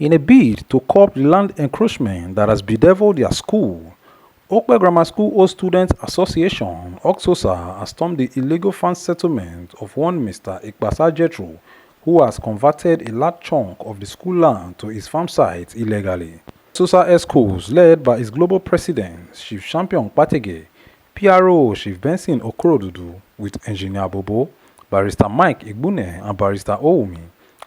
In a bid to curb the land encroachment that has bedeviled their school, Okpe Grammar School Old Students Association, Oksosa, has stormed the illegal farm settlement of one Mr. Ikpasa Jethro, who has converted a large chunk of the school land to his farm site illegally. Oksosa Schools, led by its global president, Chief Champion Patege, PRO Chief Benson Okorodudu, with Engineer Bobo, Barrister Mike Igbune, and Barrister Oumi,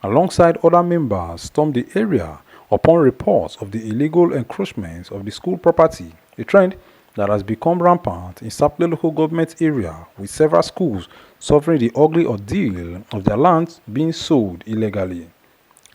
alongside other members, stormed the area upon reports of the illegal encroachments of the school property, a trend that has become rampant in Sapele local government area, with several schools suffering the ugly ordeal of their lands being sold illegally.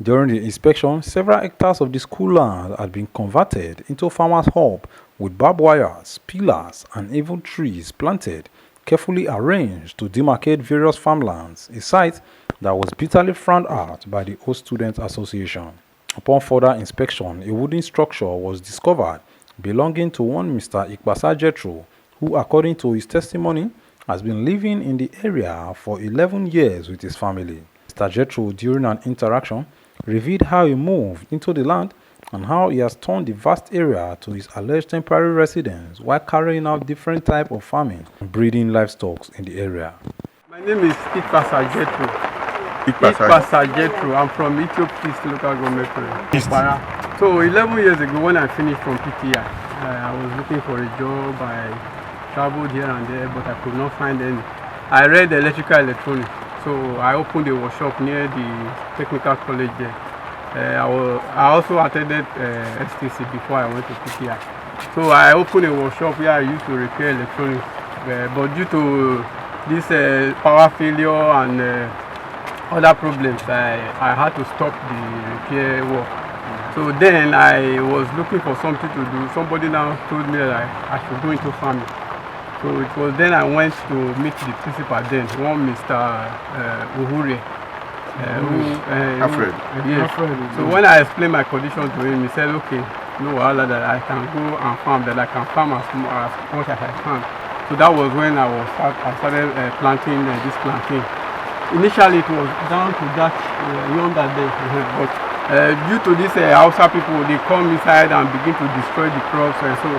During the inspection, several hectares of the school land had been converted into farmers' hub with barbed wires, pillars, and even trees planted, carefully arranged to demarcate various farmlands, a site that was bitterly frowned at by the Old Students Association. Upon further inspection, a wooden structure was discovered belonging to one Mr. Ikpasa Jethro, who, according to his testimony, has been living in the area for 11 years with his family. Mr. Jethro, during an interaction, revealed how he moved into the land and how he has turned the vast area to his alleged temporary residence while carrying out different types of farming and breeding livestock in the area. My name is Ikpasa Jethro. Ikpasa Jethro. I'm from Ethiopia East Local Government area. So 11 years ago, when I finished from PTI, I was looking for a job. I traveled here and there, but I could not find any. I read electrical electronics, so I opened a workshop near the technical college there. I also attended STC before I went to PTI. So I opened a workshop where I used to repair electronics, but due to this power failure and other problems, I had to stop the repair work. So then I was looking for something to do. Somebody now told me that I should go into farming. So it was then I went to meet the principal then, one Mr. Uhure. Alfred. Yes. So when I explained my condition to him, he said, okay, no wahala, that I can go and farm, that I can farm as much as I can. So that was when I started planting this plantain. Initially it was down to that yonder there, but due to this Hausa people, they come inside and begin to destroy the crops, so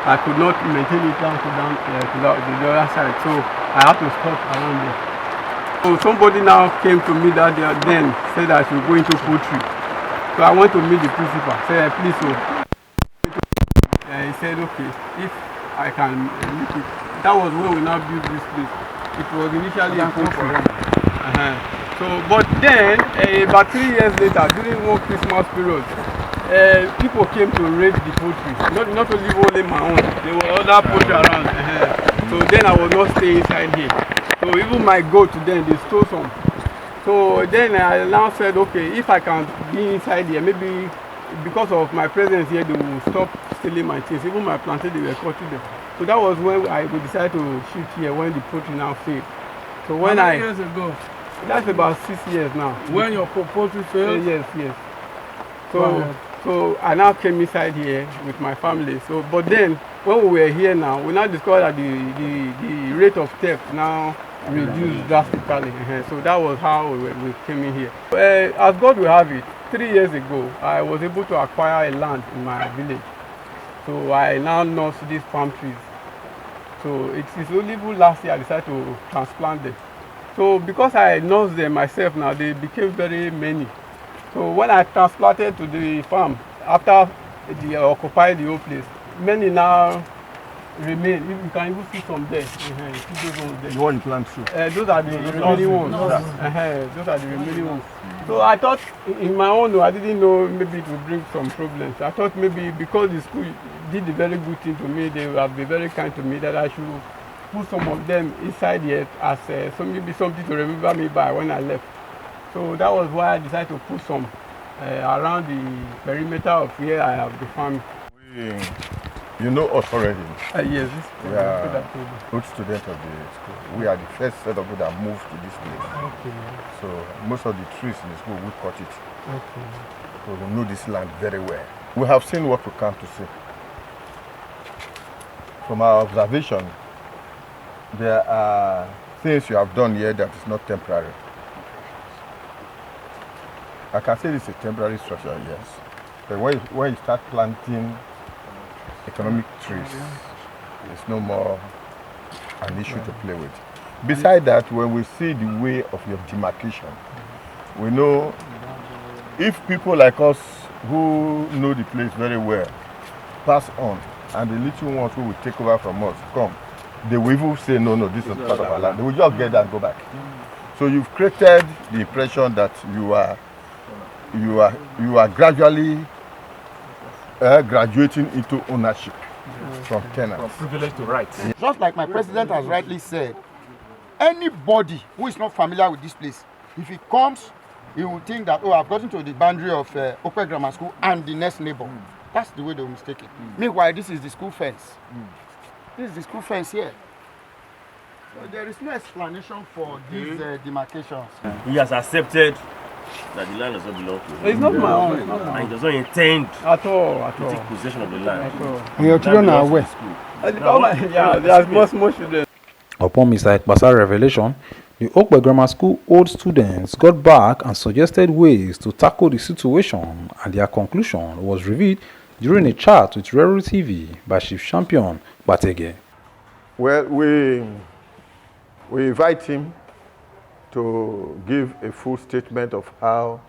I could not maintain it down to the other side. So I had to stop around there. So somebody now came to me that day, then said I should go into poultry. So I went to meet the principal. Said, please, so. He said, okay, if I can make it. That was when we now built this place. It was initially a poultry. So, but then about 3 years later, during one Christmas period, people came to raid the poultry. Not only my own, there were other poultry around. So then I was not staying inside here. So even my goat then, they stole some. So then I now said, okay, if I can be inside here, maybe because of my presence here, they will stop stealing my things. Even my plantain, they were cutting them. So that was when I decided to shoot here, when the poultry now failed. So when How many years ago? That's about 6 years now. When your poultry failed? Yes. So I now came inside here with my family. So, but then when we were here now, we now discovered that the rate of theft now reduced drastically. So that was how we came in here. As God will have it, 3 years ago, I was able to acquire a land in my village. So I now nurse these palm trees. So it's only last year I decided to transplant them. So because I nursed them myself now, they became very many. So when I transplanted to the farm, after they occupied the whole place, many now remain. You can even see some there. See those ones there. The one you plant too. Those are the remaining ones. Those are the remaining ones. So I thought, in my own, I didn't know maybe it would bring some problems. I thought maybe because the school did a very good thing to me, they will have been very kind to me, that I should put some of them inside here as maybe something to remember me by when I left. So that was why I decided to put some around the perimeter of here I have the farm. You know us already. Yes, we are good students of the school. We are the first set of people that moved to this place. Okay. So most of the trees in the school, we cut it. Okay. So we know this land very well. We have seen what we come to see. From our observation, there are things you have done here that is not temporary. I can say this is a temporary structure, yes. But when you start planting economic trees, it's no more an issue to play with. Besides that, when we see the way of your demarcation, we know if people like us who know the place very well pass on, and the little ones who will take over from us come, they will even say, no, this is part of our land. They will just get that and go back. So you've created the impression that you are gradually graduating into ownership from tenants. From privilege to rights. Just like my president has rightly said, anybody who is not familiar with this place, if he comes, he will think that, oh, I've gotten to the boundary of Okpe Grammar School and the next neighbor. That's the way they will mistake it. Meanwhile, this is the school fence. This is the school fence here. So there is no explanation for these demarcations. He has accepted that the land does not belong to him. It's not my own. And he does not intend At all. to take possession of the land. And your children are aware. Yeah, there's most children. Upon Mr. Ekpasa's revelation, the Okpe Grammar School old students got back and suggested ways to tackle the situation, and their conclusion was revealed during a chat with Rero TV by Chief Champion Batege. Well, we invite him to give a full statement of how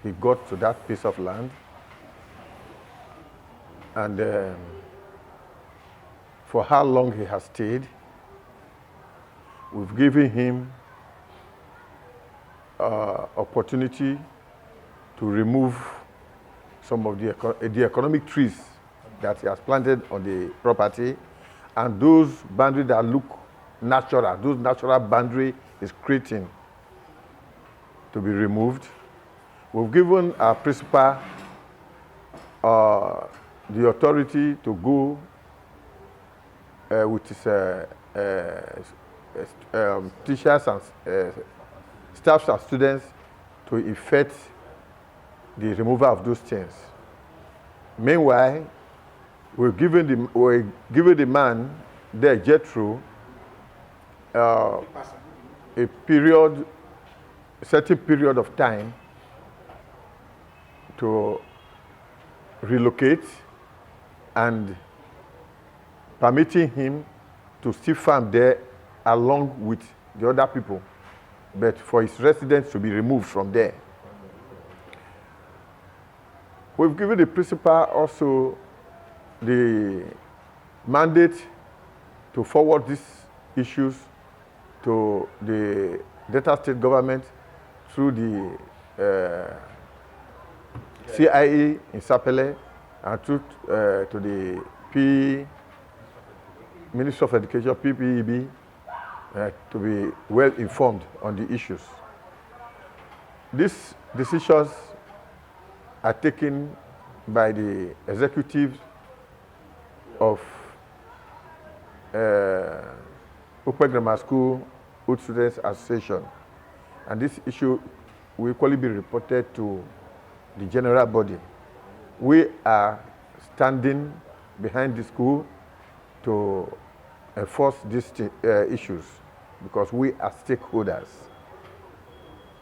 he got to that piece of land, and for how long he has stayed. We've given him opportunity to remove some of the economic trees that he has planted on the property, and those boundaries that look natural, those natural boundary is creating, to be removed. We've given our principal the authority to go with his teachers and staffs and students to effect the removal of those things. Meanwhile, we're giving the man there, Jethro, a certain period of time to relocate, and permitting him to still farm there along with the other people, but for his residents to be removed from there. We've given the principal also the mandate to forward these issues to the Delta State government through the CIA in Sapele, and through to the Ministry of Education, PPEB, to be well informed on the issues. These decisions are taken by the executives of Okpe Grammar School Old Students Association, and this issue will equally be reported to the general body. We are standing behind the school to enforce these issues, because we are stakeholders.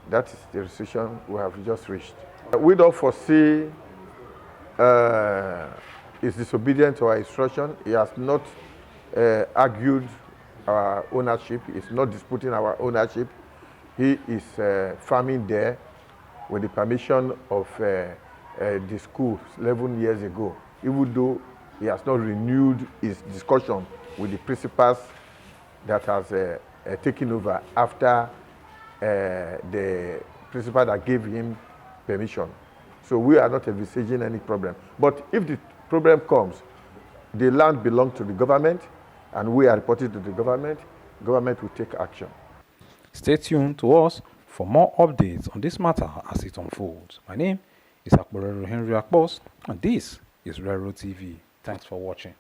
That is the decision we have just reached. We don't foresee his disobedience to our instruction. He has not argued our ownership. He's not disputing our ownership. He is farming there with the permission of the school 11 years ago, even though he has not renewed his discussion with the principals that has taken over after the principal that gave him permission. So we are not envisaging any problem. But if the problem comes, the land belongs to the government, and we are reporting to the government will take action. Stay tuned to us for more updates on this matter as it unfolds. My name is Rero Henry Akpos, and this is Rero TV. Thanks for watching.